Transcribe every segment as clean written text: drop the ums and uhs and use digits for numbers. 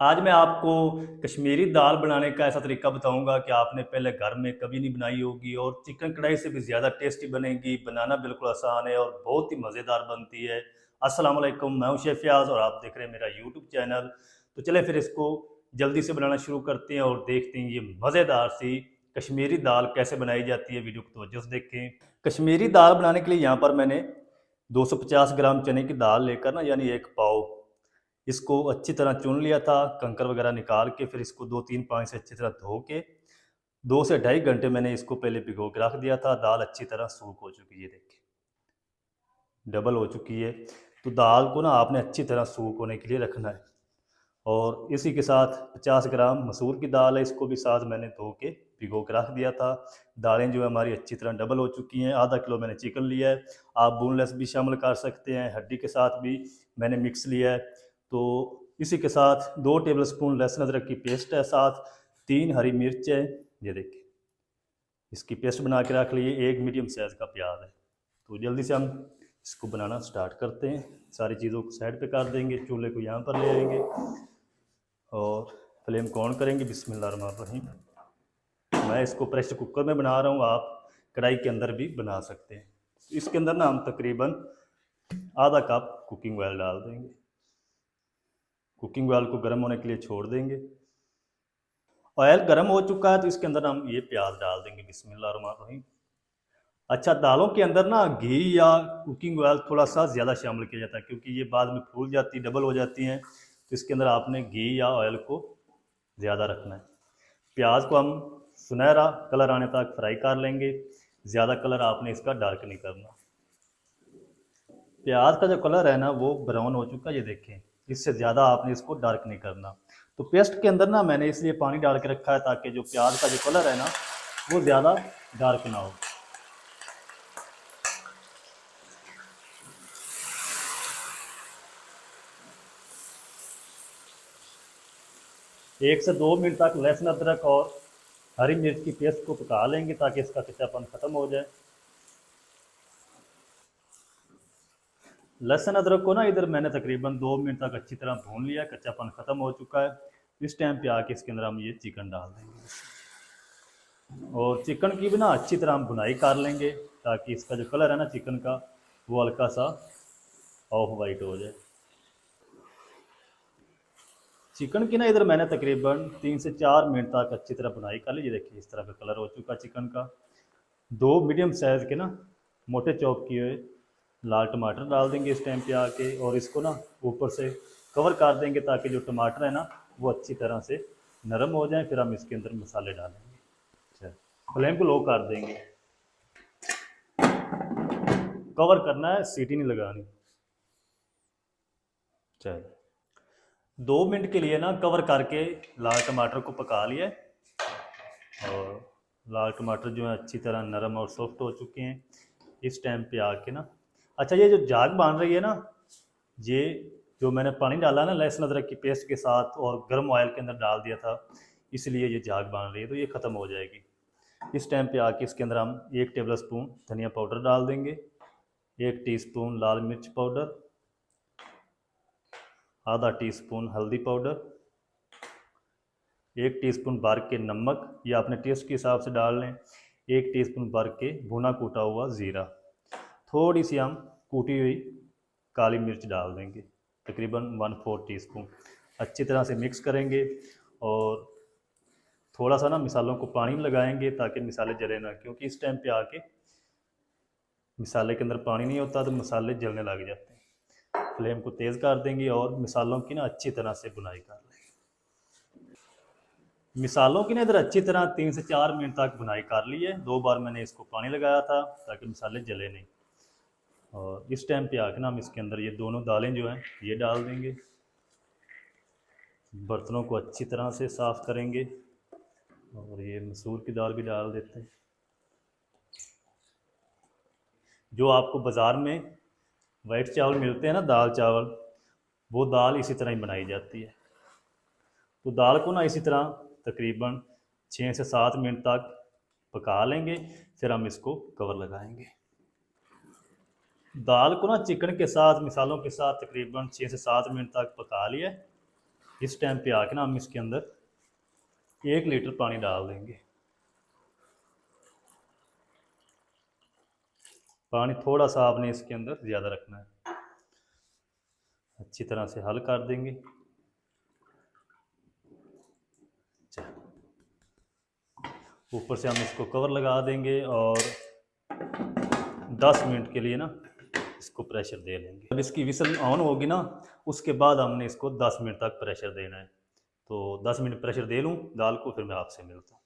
आज मैं आपको कश्मीरी दाल बनाने का ऐसा तरीका बताऊंगा कि आपने पहले घर में कभी नहीं बनाई होगी और चिकन कढ़ाई से भी ज़्यादा टेस्टी बनेगी। बनाना बिल्कुल आसान है और बहुत ही मज़ेदार बनती है। अस्सलाम वालेकुम, मैं हूं शेफ फयाज और आप देख रहे हैं मेरा यूट्यूब चैनल। तो चले फिर इसको जल्दी से बनाना शुरू करते हैं और देखते हैं ये मज़ेदार सी कश्मीरी दाल कैसे बनाई जाती है। वीडियो को तवज्जो से देखें। कश्मीरी दाल बनाने के लिए यहाँ पर मैंने 250 ग्राम चने की दाल लेकर ना, यानी एक पाव, इसको अच्छी तरह चुन लिया था। कंकर वगैरह निकाल के फिर इसको 2-3 पानी से अच्छी तरह धो के 2 से ढाई घंटे मैंने इसको पहले भिगो के रख दिया था। दाल अच्छी तरह सूख हो चुकी है, देखिए डबल हो चुकी है। तो दाल को ना आपने अच्छी तरह सूख होने के लिए रखना है। और इसी के साथ 50 ग्राम मसूर की दाल है, इसको भी साथ मैंने धो के भिगो के रख दिया था। दालें जो है हमारी अच्छी तरह डबल हो चुकी हैं। आधा किलो मैंने चिकन लिया है, आप बोनलेस भी शामिल कर सकते हैं, हड्डी के साथ भी मैंने मिक्स लिया है। तो इसी के साथ 2 टेबलस्पून लहसुन अदरक की पेस्ट है, साथ 3 हरी मिर्च है, ये देखिए इसकी पेस्ट बना के रख लिए। 1 मीडियम साइज़ का प्याज है। तो जल्दी से हम इसको बनाना स्टार्ट करते हैं। सारी चीज़ों को साइड पे कर देंगे, चूल्हे को यहाँ पर ले आएंगे और फ्लेम को ऑन करेंगे। बिस्मिल्लाहिर्रहमानिर्रहीम। मैं इसको प्रेशर कुकर में बना रहा हूँ, आप कढ़ाई के अंदर भी बना सकते हैं। इसके अंदर ना हम तकरीबन आधा कप कुकिंग ऑयल डाल देंगे। कुकिंग ऑयल को गर्म होने के लिए छोड़ देंगे। ऑयल गर्म हो चुका है तो इसके अंदर हम ये प्याज डाल देंगे। बिस्मिल्लाहिर्रहमानिर्रहीम। अच्छा, दालों के अंदर ना घी या कुकिंग ऑयल थोड़ा सा ज़्यादा शामिल किया जाता है क्योंकि ये बाद में फूल जाती, डबल हो जाती हैं। तो इसके अंदर आपने घी या ऑयल को ज़्यादा रखना है। प्याज को हम सुनहरा कलर आने तक फ्राई कर लेंगे। ज़्यादा कलर आपने इसका डार्क नहीं करना। प्याज का जो कलर है ना वो ब्राउन हो चुका है, ये देखें। इससे ज़्यादा आपने इसको डार्क नहीं करना। तो पेस्ट के अंदर ना मैंने इसलिए पानी डाल के रखा है ताकि जो प्याज का जो कलर है ना वो ज़्यादा डार्क ना हो। 1 से 2 मिनट तक लहसुन अदरक और हरी मिर्च की पेस्ट को पका लेंगे ताकि इसका कच्चापन ख़त्म हो जाए। लहसुन अदरक को ना इधर मैंने तकरीबन 2 मिनट तक अच्छी तरह भून लिया, कच्चापन ख़त्म हो चुका है। इस टाइम पे आके इसके अंदर हम ये चिकन डाल देंगे और चिकन की भी ना अच्छी तरह हम भुनाई कर लेंगे ताकि इसका जो कलर है ना चिकन का वो हल्का सा ऑफ वाइट हो जाए। चिकन की ना इधर मैंने तकरीबन 3 से 4 मिनट तक अच्छी तरह भुनाई कर ली। ये देखिए इस तरह का कलर हो चुका चिकन का। 2 मीडियम साइज़ के ना मोटे चॉप किए हुए लाल टमाटर डाल देंगे इस टाइम पे आके और इसको ना ऊपर से कवर कर देंगे ताकि जो टमाटर है ना वो अच्छी तरह से नरम हो जाए। फिर हम इसके अंदर मसाले डालेंगे। अच्छा, फ्लेम को लो कर देंगे, कवर करना है, सीटी नहीं लगानी। चलो 2 मिनट के लिए ना कवर करके लाल टमाटर को पका लिया और लाल टमाटर जो है अच्छी तरह नरम और सॉफ्ट हो चुके हैं। इस टाइम पे आके ना, अच्छा ये जो झाग बन रही है ना, ये जो मैंने पानी डाला ना लहसुन अदरक की पेस्ट के साथ और गर्म ऑयल के अंदर डाल दिया था, इसलिए ये झाग बन रही है। तो ये ख़त्म हो जाएगी। इस टाइम पे आके इसके अंदर हम 1 टेबल स्पून धनिया पाउडर डाल देंगे, 1 टीस्पून लाल मिर्च पाउडर, आधा टीस्पून हल्दी पाउडर, 1 टीस्पून भर के नमक, या अपने टेस्ट के हिसाब से डाल लें, 1 टीस्पून भर के भुना कूटा हुआ ज़ीरा, थोड़ी सी हम कूटी हुई काली मिर्च डाल देंगे, तकरीबन 1/4 टीस्पून। अच्छी तरह से मिक्स करेंगे और थोड़ा सा ना मिसालों को पानी में लगाएंगे ताकि मिसाले जले ना, क्योंकि इस टाइम पे आके मिसाले के अंदर पानी नहीं होता तो मसाले जलने लग जाते हैं। फ्लेम को तेज़ कर देंगे और मिसालों की ना अच्छी तरह से भुनाई कर लेंगे। मिसालों की ना इधर अच्छी तरह 3 से 4 मिनट तक भुनाई कर ली है। 2 बार मैंने इसको पानी लगाया था ताकि मिसाले जले नहीं। और इस टाइम पे आके ना हम इसके अंदर ये दोनों दालें जो हैं ये डाल देंगे। बर्तनों को अच्छी तरह से साफ़ करेंगे और ये मसूर की दाल भी डाल देते हैं। जो आपको बाज़ार में वाइट चावल मिलते हैं ना, दाल चावल, वो दाल इसी तरह ही बनाई जाती है। तो दाल को ना इसी तरह तकरीबन 6 से 7 मिनट तक पका लेंगे। फिर हम इसको कवर लगाएंगे। दाल को ना चिकन के साथ मिसालों के साथ तकरीबन 6 से 7 मिनट तक पका लिया। इस टाइम पे आके ना हम इसके अंदर 1 लीटर पानी डाल देंगे। पानी थोड़ा सा आपने इसके अंदर ज़्यादा रखना है। अच्छी तरह से हल कर देंगे। ऊपर से हम इसको कवर लगा देंगे और 10 मिनट के लिए ना इसको प्रेशर दे लेंगे। जब इसकी विसल ऑन होगी ना, उसके बाद हमने इसको 10 मिनट तक प्रेशर देना है। तो 10 मिनट प्रेशर दे लूँ दाल को, फिर मैं आपसे मिलता हूँ।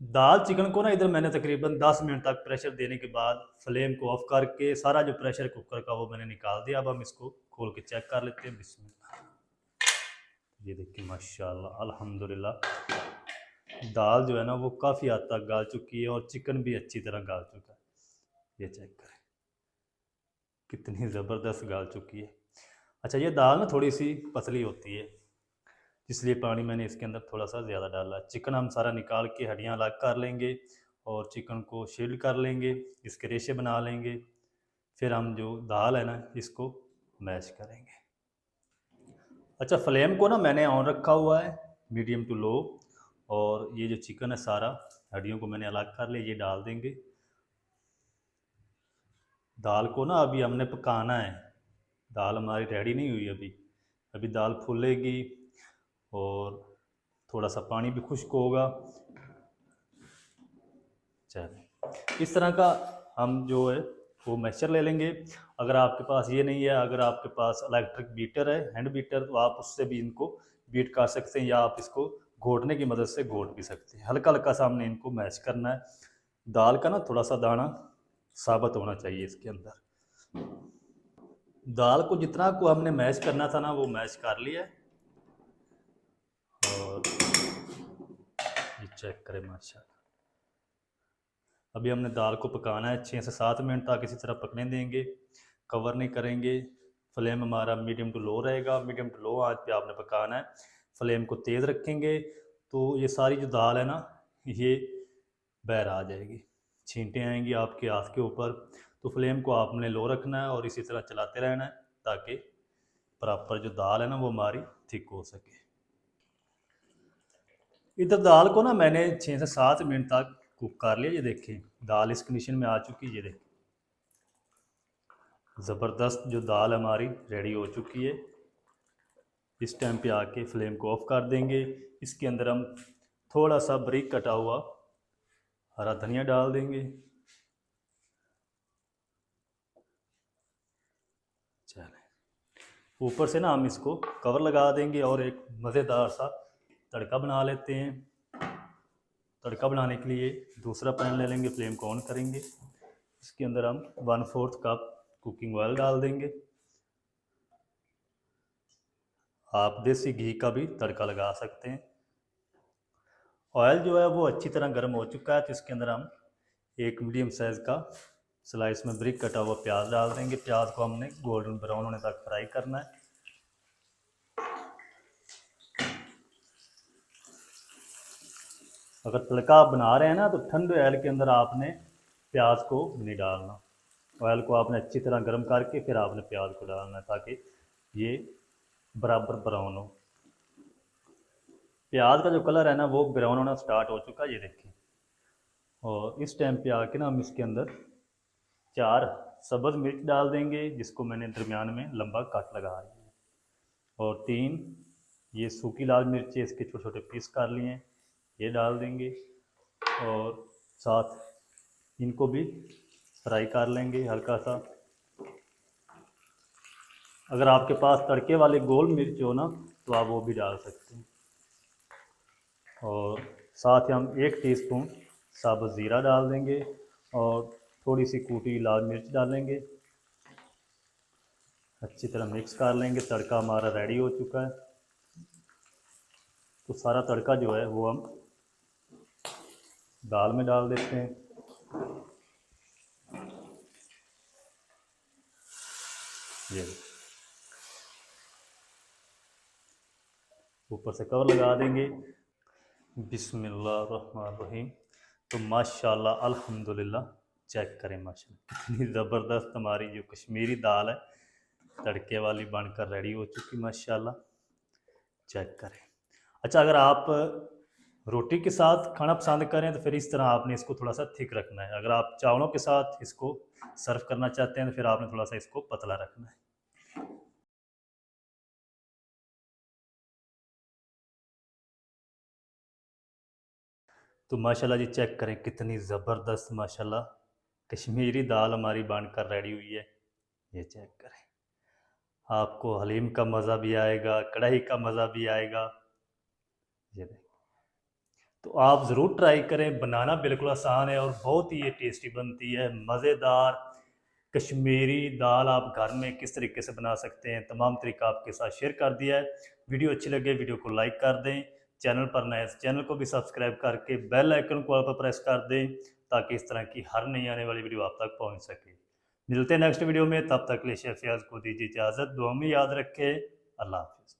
दाल चिकन को ना इधर मैंने तकरीबन 10 मिनट तक प्रेशर देने के बाद फ्लेम को ऑफ करके सारा जो प्रेशर कुकर का वो मैंने निकाल दिया। अब हम इसको खोल के चेक कर लेते हैं। बिस्मिल्लाह, ये देखिए माशाल्लाह अल्हम्दुलिल्लाह, दाल जो है ना वो काफ़ी हद तक गल चुकी है और चिकन भी अच्छी तरह गल चुका है। ये चेक करें कितनी ज़बरदस्त गल चुकी है। अच्छा, ये दाल ना थोड़ी सी पतली होती है, इसलिए पानी मैंने इसके अंदर थोड़ा सा ज़्यादा डाला। चिकन हम सारा निकाल के हड्डियाँ अलग कर लेंगे और चिकन को शील्ड कर लेंगे, इसके रेशे बना लेंगे। फिर हम जो दाल है ना इसको मैश करेंगे। अच्छा, फ्लेम को ना मैंने ऑन रखा हुआ है, मीडियम टू लो। और ये जो चिकन है सारा हड्डियों को मैंने अलग कर लिया, ये डाल देंगे। दाल को ना अभी हमने पकाना है, दाल हमारी रेडी नहीं हुई अभी। अभी दाल फूलेगी और थोड़ा सा पानी भी खुश्क होगा। चलिए, इस तरह का हम जो है वो मिक्सचर ले लेंगे। अगर आपके पास ये नहीं है, अगर आपके पास इलेक्ट्रिक बीटर है, हैंड बीटर, तो आप उससे भी इनको बीट कर सकते हैं, या आप इसको घोटने की मदद से घोट भी सकते हैं। हल्का हल्का सा हमने इनको मैश करना है। दाल का ना थोड़ा सा दाना साबित होना चाहिए इसके अंदर। दाल को जितना को हमने मैश करना था ना वो मैश कर लिया है। और ये चेक करें माशाल्लाह। अभी हमने दाल को पकाना है 6 से 7 मिनट तक, इसी तरह पकने देंगे, कवर नहीं करेंगे। फ्लेम हमारा मीडियम टू लो रहेगा। मीडियम टू लो आंच पे आपने पकाना है। फ्लेम को तेज़ रखेंगे तो ये सारी जो दाल है ना ये बाहर आ जाएगी, छींटे आएंगी आपके हाथ के ऊपर। तो फ्लेम को आपने लो रखना है और इसी तरह चलाते रहना है ताकि प्रॉपर जो दाल है ना वो हमारी थिक हो सके। इधर दाल को ना मैंने 6 से 7 मिनट तक कुक कर लिया। ये देखें दाल इस कंडीशन में आ चुकी है। ये देखें ज़बरदस्त जो दाल हमारी रेडी हो चुकी है। इस टाइम पे आके फ्लेम को ऑफ कर देंगे। इसके अंदर हम थोड़ा सा बारीक कटा हुआ हरा धनिया डाल देंगे। चलें, ऊपर से ना हम इसको कवर लगा देंगे और एक मज़ेदार सा तड़का बना लेते हैं। तड़का बनाने के लिए दूसरा पैन ले लेंगे, फ्लेम को ऑन करेंगे। इसके अंदर हम 1/4 कप कुकिंग ऑयल डाल देंगे। आप देसी घी का भी तड़का लगा सकते हैं। ऑयल जो है वो अच्छी तरह गर्म हो चुका है, तो इसके अंदर हम एक मीडियम साइज़ का स्लाइस में बारीक कटा हुआ प्याज डाल देंगे। प्याज को हमने गोल्डन ब्राउन होने तक फ्राई करना है। अगर तड़का आप बना रहे हैं ना तो ठंडे ऑयल के अंदर आपने प्याज को नहीं डालना। ऑयल को आपने अच्छी तरह गर्म करके फिर आपने प्याज को डालना है ताकि ये बराबर ब्राउन हो। प्याज का जो कलर है ना वो ब्राउन होना स्टार्ट हो चुका है, ये देखिए। और इस टाइम पे आके ना हम इसके अंदर 4 सब्ज़ मिर्च डाल देंगे, जिसको मैंने दरमियान में लंबा कट लगाया है। और 3 ये सूखी लाल मिर्ची, इसके छोटे छोटे पीस कर लिए हैं, ये डाल देंगे। और साथ इनको भी फ्राई कर लेंगे हल्का सा। अगर आपके पास तड़के वाले गोल मिर्च हो ना तो आप वो भी डाल सकते हैं। और साथ ही हम 1 टीस्पून साबुत ज़ीरा डाल देंगे और थोड़ी सी कूटी लाल मिर्च डालेंगे। अच्छी तरह मिक्स कर लेंगे। तड़का हमारा रेडी हो चुका है। तो सारा तड़का जो है वो हम दाल में डाल देते हैं। ये ऊपर से कवर लगा देंगे। बिस्मिल्लाहिर्रहमानिर्रहीम। तो माशाल्लाह अल्हम्दुलिल्लाह, चेक करें माशाल्लाह कितनी ज़बरदस्त हमारी जो कश्मीरी दाल है तड़के वाली बनकर रेडी हो चुकी माशाल्लाह। चेक करें। अच्छा, अगर आप रोटी के साथ खाना पसंद करें तो फिर इस तरह आपने इसको थोड़ा सा थिक रखना है। अगर आप चावलों के साथ इसको सर्व करना चाहते हैं तो फिर आपने थोड़ा सा इसको पतला रखना है। तो माशाल्लाह जी चेक करें कितनी ज़बरदस्त माशाल्लाह कश्मीरी दाल हमारी बनकर रेडी हुई है। ये चेक करें, आपको हलीम का मज़ा भी आएगा, कढ़ाई का मज़ा भी आएगा। ये देखें, तो आप ज़रूर ट्राई करें, बनाना बिल्कुल आसान है और बहुत ही ये टेस्टी बनती है, मज़ेदार कश्मीरी दाल आप घर में किस तरीके से बना सकते हैं, तमाम तरीका आपके साथ शेयर कर दिया है। वीडियो अच्छी लगे वीडियो को लाइक कर दें, चैनल पर नए चैनल को भी सब्सक्राइब करके बेल आइकन को ऑल पर प्रेस कर दें ताकि इस तरह की हर नई आने वाली वीडियो आप तक पहुंच सके। मिलते हैं नेक्स्ट वीडियो में, तब तक के लिए शेफ फयाज को दीजिए इजाज़त, दुआ में याद रखें। अल्लाह हाफिज़।